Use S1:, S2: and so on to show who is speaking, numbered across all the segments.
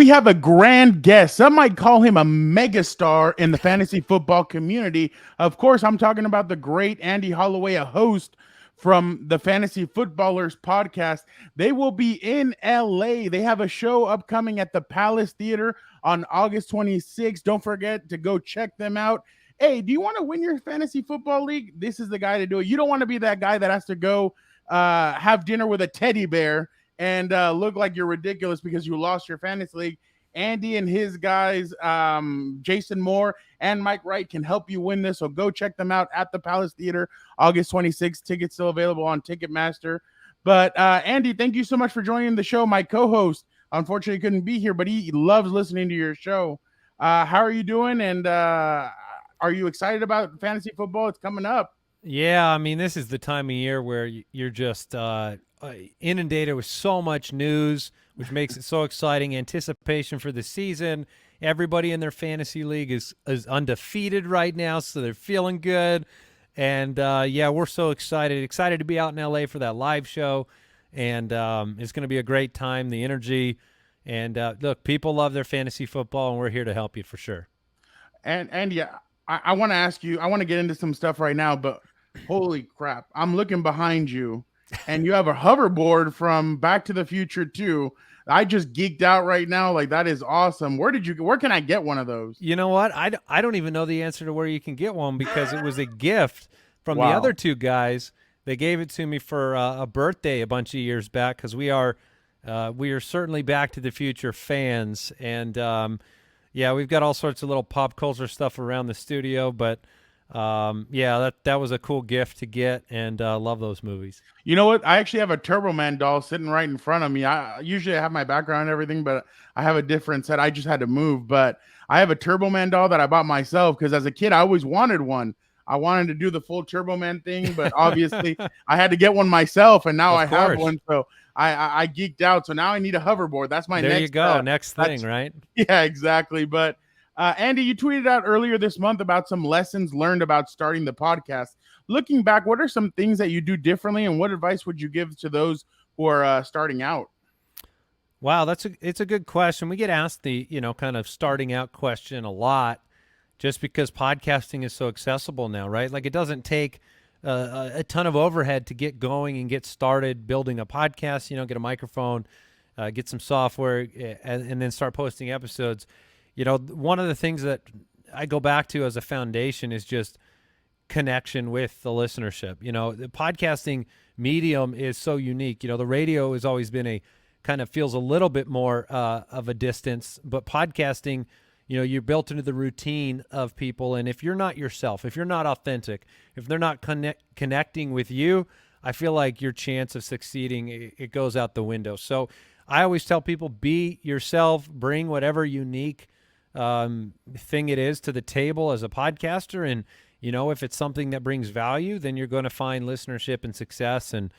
S1: we have a grand guest. Some might call him a megastar in the fantasy football community. Of course, I'm talking about the great Andy Holloway, a host from the Fantasy Footballers podcast. They will be in LA. They have a show upcoming at the Palace Theater on August 26th. Don't forget to go check them out. Hey, do you want to win your fantasy football league? This is the guy to do it. You don't want to be that guy that has to go have dinner with a teddy bear and look like you're ridiculous because you lost your fantasy league. Andy and his guys, Jason Moore and Mike Wright, can help you win this. So go check them out at the Palace Theater, August 26th. Tickets still available on Ticketmaster. But Andy, thank you so much for joining the show. My co-host, unfortunately, couldn't be here, but he loves listening to your show. How are you doing? And are you excited about fantasy football? It's coming up.
S2: Yeah, I mean, this is the time of year where you're just inundated with so much news, which makes it so exciting. Anticipation for the season. Everybody in their fantasy league is undefeated right now, so they're feeling good. And, yeah, we're so excited. Excited to be out in L.A. for that live show. And it's going to be a great time, the energy. And, look, people love their fantasy football, and we're here to help you for sure.
S1: And yeah, I want to ask you, I want to get into some stuff right now, but holy crap, I'm looking behind you and you have a hoverboard from Back to the Future 2. I just geeked out right now. Like, that is awesome. Where can I get one of those?
S2: You know what? I don't even know the answer to where you can get one because it was a gift from the other two guys. They gave it to me for a birthday a bunch of years back because we are certainly Back to the Future fans. And, yeah, we've got all sorts of little pop culture stuff around the studio, but yeah, that was a cool gift to get, and love those movies.
S1: You know what? I actually have a Turbo Man doll sitting right in front of me. I usually have my background and everything, but I have a different set. I just had to move, but I have a Turbo Man doll that I bought myself because as a kid, I always wanted one. I wanted to do the full Turbo Man thing, but obviously I had to get one myself, and now I have one. So I geeked out. So now I need a hoverboard. That's my
S2: there
S1: next.
S2: You go, next thing, right?
S1: Yeah, exactly. But Andy, you tweeted out earlier this month about some lessons learned about starting the podcast. Looking back, what are some things that you do differently, and what advice would you give to those who are starting out?
S2: Wow, it's a good question. We get asked the kind of starting out question a lot, just because podcasting is so accessible now, right? Like it doesn't take a ton of overhead to get going and get started building a podcast. Get a microphone, get some software, and then start posting episodes. One of the things that I go back to as a foundation is just connection with the listenership. The podcasting medium is so unique. The radio has always been a kind of feels a little bit more of a distance, but podcasting, you're built into the routine of people. And if you're not yourself, if you're not authentic, if they're not connecting with you, I feel like your chance of succeeding, it goes out the window. So I always tell people, be yourself, bring whatever unique thing it is to the table as a podcaster. And, if it's something that brings value, then you're going to find listenership and success. And,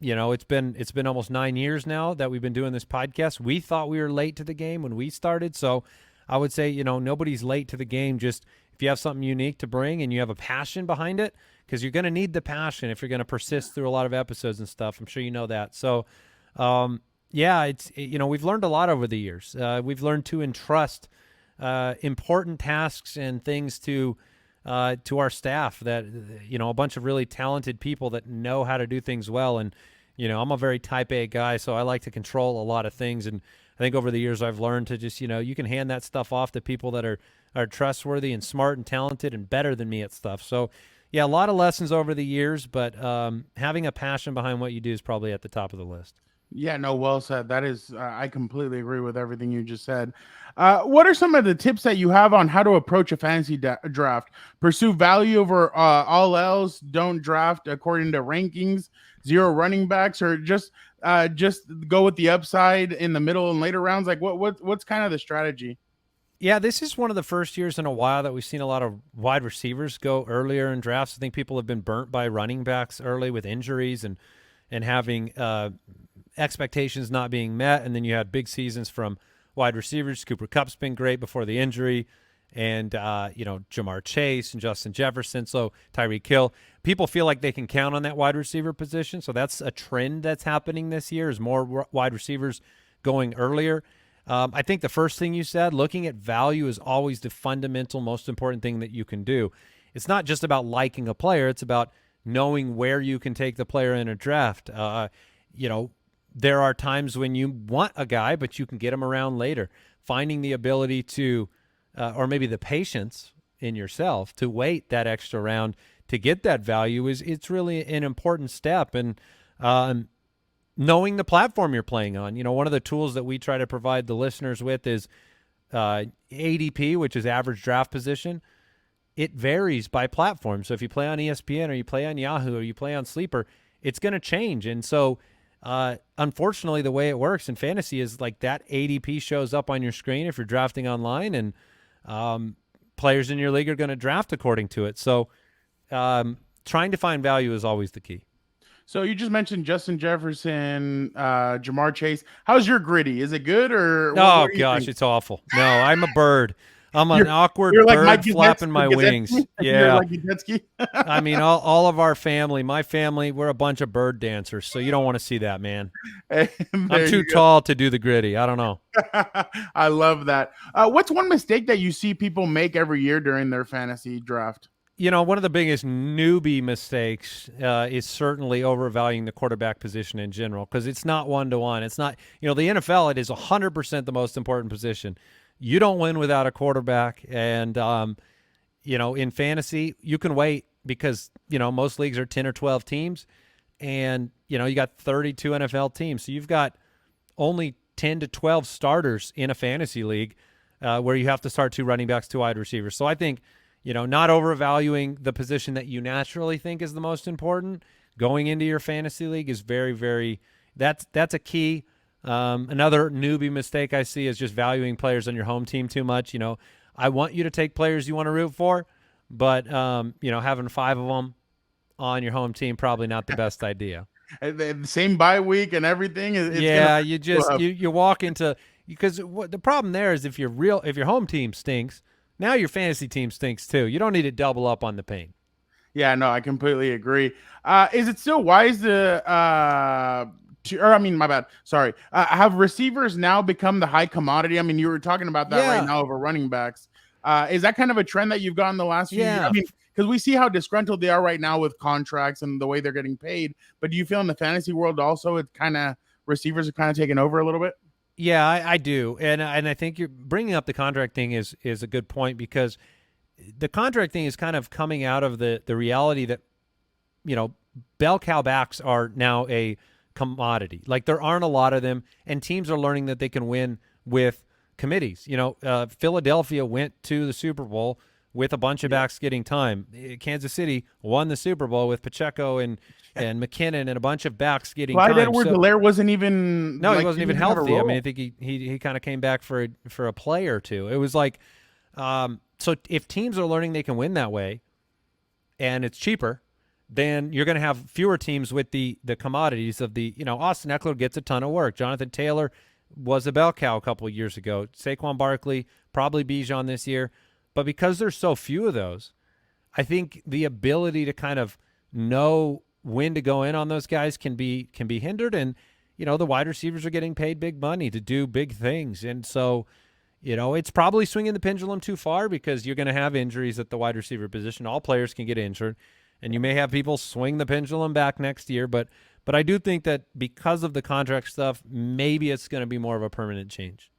S2: it's been almost 9 years now that we've been doing this podcast. We thought we were late to the game when we started. So I would say, nobody's late to the game. Just if you have something unique to bring and you have a passion behind it, because you're going to need the passion if you're going to persist through a lot of episodes and stuff. I'm sure you know that. So, yeah, we've learned a lot over the years. We've learned to entrust important tasks and things to our staff that, a bunch of really talented people that know how to do things well. And, I'm a very type A guy, so I like to control a lot of things. And I think over the years I've learned to just, you can hand that stuff off to people that are trustworthy and smart and talented and better than me at stuff. So, yeah, a lot of lessons over the years, but having a passion behind what you do is probably at the top of the list.
S1: Yeah, no, well said. That is, I completely agree with everything you just said. What are some of the tips that you have on how to approach a fantasy draft? Pursue value over all else. Don't draft according to rankings. Zero running backs, or just go with the upside in the middle and later rounds. Like what's kind of the strategy?
S2: Yeah, this is one of the first years in a while that we've seen a lot of wide receivers go earlier in drafts. I think people have been burnt by running backs early with injuries and having expectations not being met, and then you had big seasons from wide receivers. Cooper Kupp's been great before the injury, and Jamar Chase and Justin Jefferson, so Tyreek Hill. People feel like they can count on that wide receiver position, so that's a trend that's happening this year is more wide receivers going earlier. I think the first thing you said, looking at value, is always the fundamental, most important thing that you can do. It's not just about liking a player; it's about knowing where you can take the player in a draft. There are times when you want a guy, but you can get him around later. Finding the ability to, or maybe the patience in yourself to wait that extra round to get that value it's really an important step. And knowing the platform you're playing on. One of the tools that we try to provide the listeners with is ADP, which is average draft position. It varies by platform. So if you play on ESPN or you play on Yahoo or you play on Sleeper, it's going to change. And so unfortunately, the way it works in fantasy is like that ADP shows up on your screen if you're drafting online, and players in your league are going to draft according to it. So trying to find value is always the key.
S1: So you just mentioned Justin Jefferson, Jamar Chase. How's your gritty? Is it good or
S2: Oh,
S1: what do you
S2: gosh,
S1: think?
S2: it's awful. No, I'm a bird. I'm an
S1: You're,
S2: awkward
S1: you're like
S2: bird
S1: Mike
S2: flapping my wings.
S1: You're
S2: Yeah.
S1: like Udetsky.
S2: I mean, all of our family, my family, we're a bunch of bird dancers, so you don't want to see that, man. I'm too tall to do the gritty. I don't know.
S1: I love that. What's one mistake that you see people make every year during their fantasy draft?
S2: One of the biggest newbie mistakes is certainly overvaluing the quarterback position in general, because it's not one-to-one. It's not, the NFL, it is 100% the most important position. You don't win without a quarterback. And, in fantasy, you can wait because, most leagues are 10 or 12 teams, and, you got 32 NFL teams. So you've got only 10 to 12 starters in a fantasy league where you have to start 2 running backs, 2 wide receivers. So I think, not overvaluing the position that you naturally think is the most important going into your fantasy league is very, very, that's a key. Another newbie mistake I see is just valuing players on your home team too much. I want you to take players you want to root for, but, having 5 of them on your home team, probably not the best idea.
S1: The same bye week and everything.
S2: You walk into, because the problem there is if your home team stinks, now your fantasy team stinks too. You don't need to double up on the pain.
S1: Yeah, no, I completely agree. Is it still wise to, my bad. Sorry. Have receivers now become the high commodity? I mean, you were talking about that right now over running backs. Is that kind of a trend that you've gotten the last few years? I mean, because we see how disgruntled they are right now with contracts and the way they're getting paid. But do you feel in the fantasy world also it kind of receivers are kind of taking over a little bit?
S2: Yeah, I do. And I think you're bringing up the contract thing is a good point, because the contract thing is kind of coming out of the reality that, bell cow backs are now a commodity. Like, there aren't a lot of them, and teams are learning that they can win with committees. Philadelphia went to the Super Bowl with a bunch of backs getting time. Kansas City won the Super Bowl with Pacheco and McKinnon and a bunch of backs getting time.
S1: Clyde Edwards-Helaire wasn't even.
S2: No, he wasn't even healthy. I mean, I think he kind of came back for a play or two. It was like, so if teams are learning they can win that way, and it's cheaper, then you're going to have fewer teams with the commodities of the, Austin Eckler gets a ton of work. Jonathan Taylor was a bell cow a couple of years ago. Saquon Barkley, probably Bijan this year. But because there's so few of those, I think the ability to kind of know when to go in on those guys can be hindered. And, the wide receivers are getting paid big money to do big things. And so, it's probably swinging the pendulum too far, because you're going to have injuries at the wide receiver position. All players can get injured, and you may have people swing the pendulum back next year. But I do think that because of the contract stuff, maybe it's going to be more of a permanent change.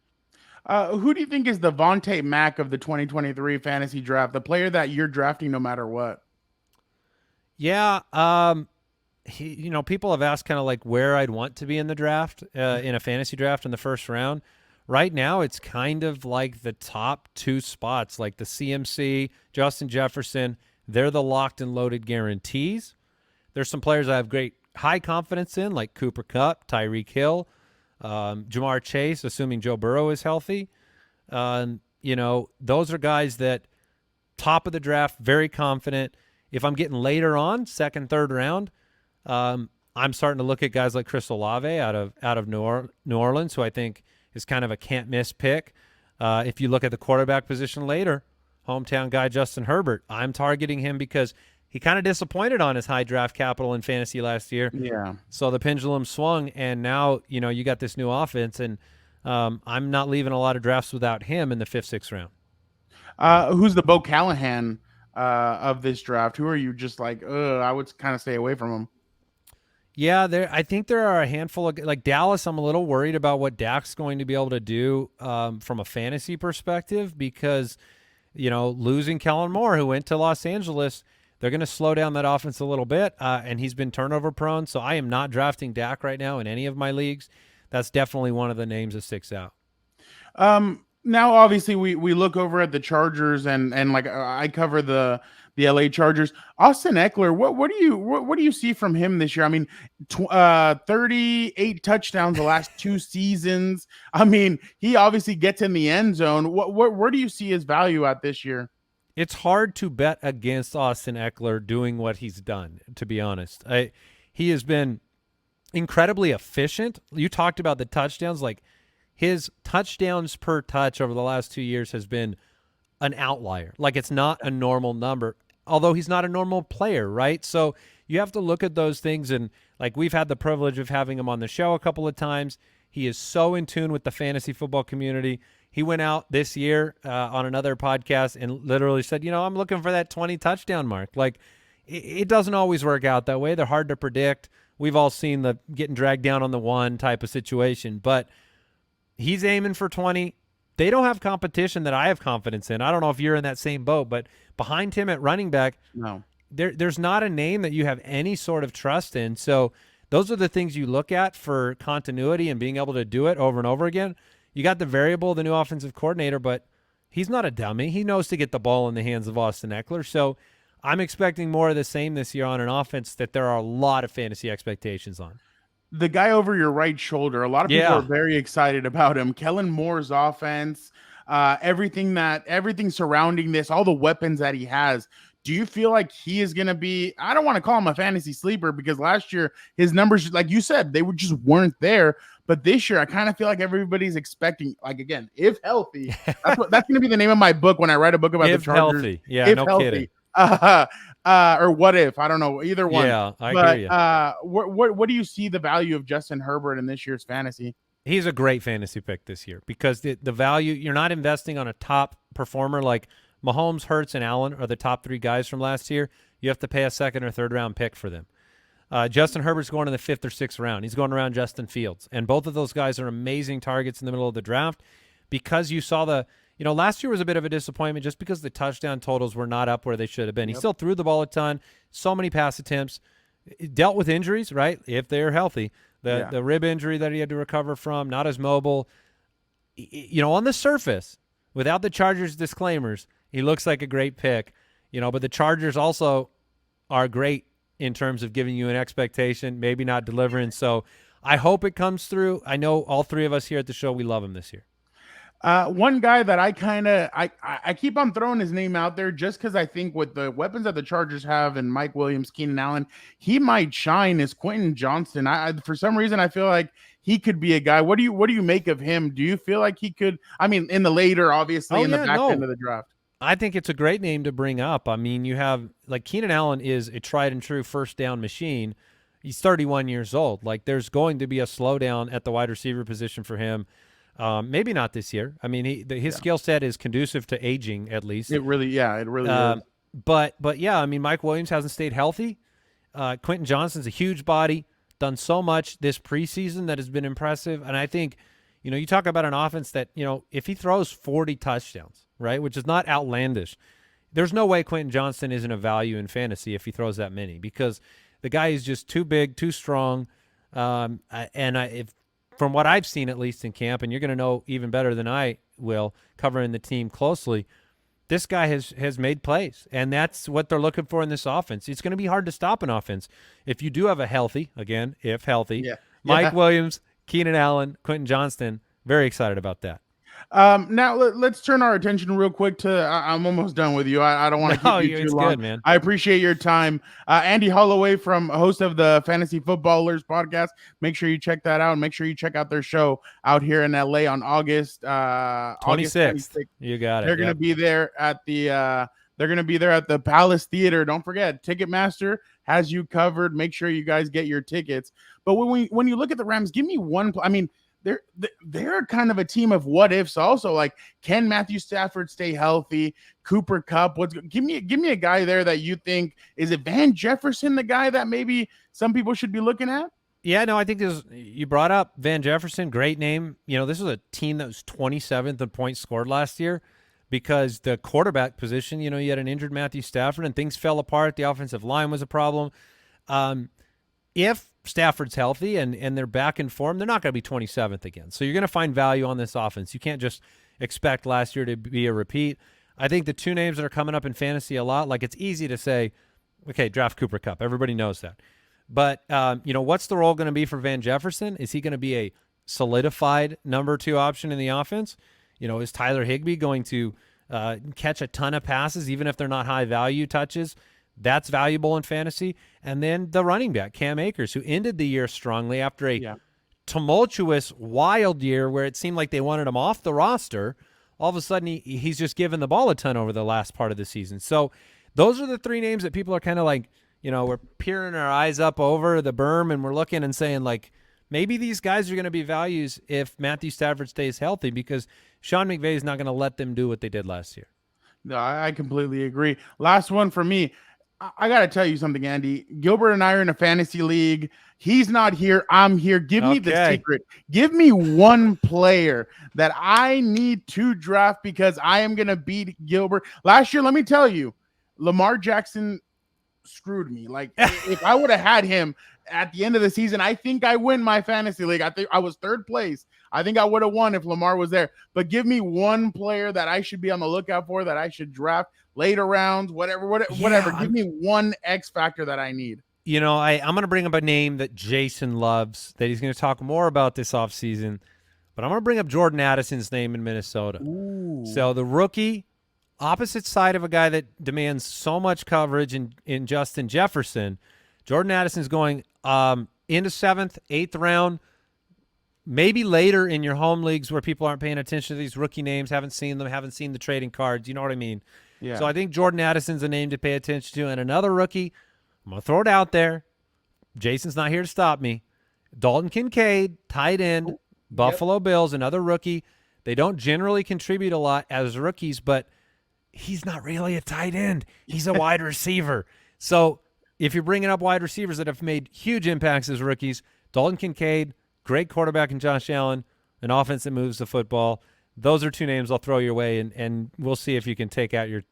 S1: Who do you think is the Vontae Mack of the 2023 fantasy draft, the player that you're drafting no matter what?
S2: Yeah, people have asked kind of like where I'd want to be in the draft, in a fantasy draft in the first round. Right now, it's kind of like the top 2 spots, like the CMC, Justin Jefferson. They're the locked and loaded guarantees. There's some players I have great high confidence in, like Cooper Kupp, Tyreek Hill, Jamar Chase, assuming Joe Burrow is healthy. Those are guys that top of the draft, very confident. If I'm getting later on, second, third round, I'm starting to look at guys like Chris Olave out of New Orleans, who I think is kind of a can't miss pick. If you look at the quarterback position later, hometown guy Justin Herbert, I'm targeting him because he kind of disappointed on his high draft capital in fantasy last year.
S1: Yeah.
S2: So the pendulum swung, and now you got this new offense, and I'm not leaving a lot of drafts without him in the 5th, 6th round.
S1: Who's the Bo Callahan of this draft? Who are you just like, I would kind of stay away from him?
S2: Yeah, I think there are a handful of like Dallas. I'm a little worried about what Dak's going to be able to do from a fantasy perspective because losing Kellen Moore, who went to Los Angeles, they're going to slow down that offense a little bit, and he's been turnover prone. So I am not drafting Dak right now in any of my leagues. That's definitely one of the names that sticks out.
S1: Now obviously we look over at the Chargers and like I cover the LA Chargers. Austin Eckler, what do you see from him this year? I mean, 38 touchdowns the last 2 seasons. I mean, he obviously gets in the end zone. Where do you see his value at this year?
S2: It's hard to bet against Austin Eckler doing what he's done, to be honest. He has been incredibly efficient. You talked about the touchdowns. Like his touchdowns per touch over the last 2 years has been an outlier. Like it's not a normal number, although he's not a normal player, right? So you have to look at those things. And like we've had the privilege of having him on the show a couple of times. He is so in tune with the fantasy football community. He went out this year on another podcast and literally said, I'm looking for that 20 touchdown mark. Like it doesn't always work out that way. They're hard to predict. We've all seen the getting dragged down on the one type of situation, but he's aiming for 20. They don't have competition that I have confidence in. I don't know if you're in that same boat, but behind him at running back,
S1: No.
S2: there's not a name that you have any sort of trust in. So those are the things you look at for continuity and being able to do it over and over again. You got the variable, the new offensive coordinator, but he's not a dummy. He knows to get the ball in the hands of Austin Eckler. So I'm expecting more of the same this year on an offense that there are a lot of fantasy expectations on.
S1: The guy over your right shoulder, a lot of people are very excited about him. Kellen Moore's offense, everything surrounding this, all the weapons that he has. Do you feel like he is going to be, I don't want to call him a fantasy sleeper because last year his numbers, like you said, they just weren't there. But this year, I kind of feel like everybody's expecting, like, again, if healthy, that's going to be the name of my book when I write a book about the Chargers.
S2: Healthy. Yeah, if no healthy. Kidding.
S1: Or what if, I don't know, either one.
S2: Yeah, I hear you.
S1: What do you see the value of Justin Herbert in this year's fantasy?
S2: He's a great fantasy pick this year because the value, you're not investing on a top performer like Mahomes, Hurts, and Allen are the top 3 guys from last year. You have to pay a 2nd or 3rd round pick for them. Justin Herbert's going in the 5th or 6th round. He's going around Justin Fields. And both of those guys are amazing targets in the middle of the draft because you saw last year was a bit of a disappointment just because the touchdown totals were not up where they should have been. Yep. He still threw the ball a ton, so many pass attempts, dealt with injuries, right, if they're healthy. The rib injury that he had to recover from, not as mobile. On the surface, without the Chargers disclaimers, he looks like a great pick. But the Chargers also are great in terms of giving you an expectation, maybe not delivering. So I hope it comes through. I know all 3 of us here at the show, we love him this year.
S1: One guy that I keep on throwing his name out there just because I think with the weapons that the Chargers have and Mike Williams, Keenan Allen, he might shine is Quentin Johnston. For some reason I feel like he could be a guy. What do you make of him? Do you feel like he could? I mean, in the later, obviously, the back end of the draft.
S2: I think it's a great name to bring up. I mean, you have like Keenan Allen is a tried and true first down machine. He's 31 years old. Like there's going to be a slowdown at the wide receiver position for him. Maybe not this year. I mean, his skill set is conducive to aging at least.
S1: It really is.
S2: But yeah, I mean, Mike Williams hasn't stayed healthy. Quentin Johnston's a huge body, done so much this preseason that has been impressive. And I think, you talk about an offense that, if he throws 40 touchdowns, right, which is not outlandish, there's no way Quentin Johnston isn't a value in fantasy if he throws that many because the guy is just too big, too strong. From what I've seen, at least in camp, and you're going to know even better than I will, covering the team closely, this guy has made plays, and that's what they're looking for in this offense. It's going to be hard to stop an offense if you do have a healthy, again, if healthy, Mike Williams, Keenan Allen, Quentin Johnston. Very excited about that.
S1: Now let's turn our attention real quick to. I'm almost done with you. I don't want to keep you too long.
S2: Good, man.
S1: I appreciate your time, Andy Holloway, host of the Fantasy Footballers podcast. Make sure you check that out, and make sure you check out their show out here in LA on August
S2: 26th. You got it.
S1: They're gonna be there at the. They're gonna be there at the Palace Theater. Don't forget, Ticketmaster has you covered. Make sure you guys get your tickets. But when you look at the Rams, give me one. I mean, they're kind of a team of what ifs also. Like, can Matthew Stafford stay healthy? Cooper Kupp, give me a guy there that you think, is it Van Jefferson, the guy that maybe some people should be looking at?
S2: Yeah, no, I think you brought up Van Jefferson, great name. This was a team that was 27th in points scored last year because the quarterback position, you had an injured Matthew Stafford and things fell apart. The offensive line was a problem. If Stafford's healthy and they're back in form, they're not going to be 27th again. So you're going to find value on this offense. You can't just expect last year to be a repeat. I think the two names that are coming up in fantasy a lot, like it's easy to say, okay, draft Cooper Kupp. Everybody knows that. But, what's the role going to be for Van Jefferson? Is he going to be a solidified number 2 option in the offense? Is Tyler Higbee going to catch a ton of passes, even if they're not high value touches? That's valuable in fantasy. And then the running back, Cam Akers, who ended the year strongly after a tumultuous, wild year where it seemed like they wanted him off the roster. All of a sudden, he's just given the ball a ton over the last part of the season. So those are the 3 names that people are kind of like, we're peering our eyes up over the berm and we're looking and saying, like, maybe these guys are going to be values if Matthew Stafford stays healthy because Sean McVay is not going to let them do what they did last year.
S1: No, I completely agree. Last one for me. I got to tell you something, Andy. Gilbert and I are in a fantasy league. He's not here. I'm here. Give me the secret. Give me one player that I need to draft because I am going to beat Gilbert. Last year, let me tell you, Lamar Jackson screwed me. Like, if I would have had him at the end of the season, I think I win my fantasy league. I think I was 3rd place. I think I would have won if Lamar was there. But give me one player that I should be on the lookout for, that I should draft later rounds, whatever. Give me one X factor that I need.
S2: I'm going to bring up a name that Jason loves, that he's going to talk more about this offseason. But I'm going to bring up Jordan Addison's name in Minnesota.
S1: Ooh.
S2: So the rookie, opposite side of a guy that demands so much coverage in Justin Jefferson, Jordan Addison's going into 7th, 8th round, maybe later in your home leagues where people aren't paying attention to these rookie names, haven't seen them, haven't seen the trading cards. You know what I mean?
S1: Yeah.
S2: So I think Jordan Addison's a name to pay attention to. And another rookie, I'm going to throw it out there. Jason's not here to stop me. Dalton Kincaid, tight end, Buffalo Bills, another rookie. They don't generally contribute a lot as rookies, but he's not really a tight end. He's a wide receiver. So if you're bringing up wide receivers that have made huge impacts as rookies, Dalton Kincaid, great quarterback in Josh Allen, an offense that moves the football. Those are 2 names I'll throw your way, and we'll see if you can take out your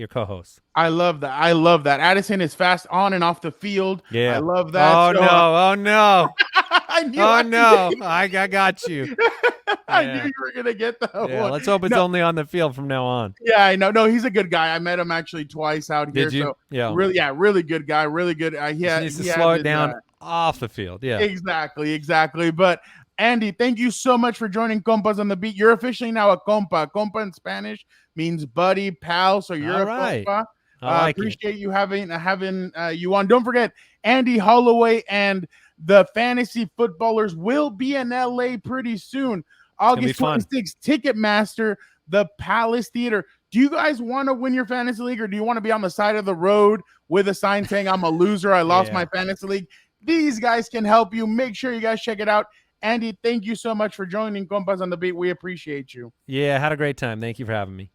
S2: co-host.
S1: I love that. Addison is fast on and off the field.
S2: Yeah.
S1: I love that.
S2: Oh, no. I got you.
S1: I knew you were going to get that one.
S2: Let's hope it's only on the field from now on.
S1: Yeah, I know. No, he's a good guy. I met him actually twice out here.
S2: Did you?
S1: So
S2: yeah.
S1: Really good guy. Really good.
S2: He needs to slow it down off the field. Yeah.
S1: Exactly. But Andy, thank you so much for joining Compas on the Beat. You're officially now a compa. Compa in Spanish means buddy, pal. So you're compa.
S2: I
S1: appreciate you having you on. Don't forget, Andy Holloway and the Fantasy Footballers will be in LA pretty soon. August 26th, Ticketmaster, the Palace Theater. Do you guys want to win your fantasy league, or do you want to be on the side of the road with a sign saying I'm a loser, I lost my fantasy league? These guys can help you. Make sure you guys check it out. Andy, thank you so much for joining Compas on the Beat. We appreciate you.
S2: Yeah, had a great time. Thank you for having me.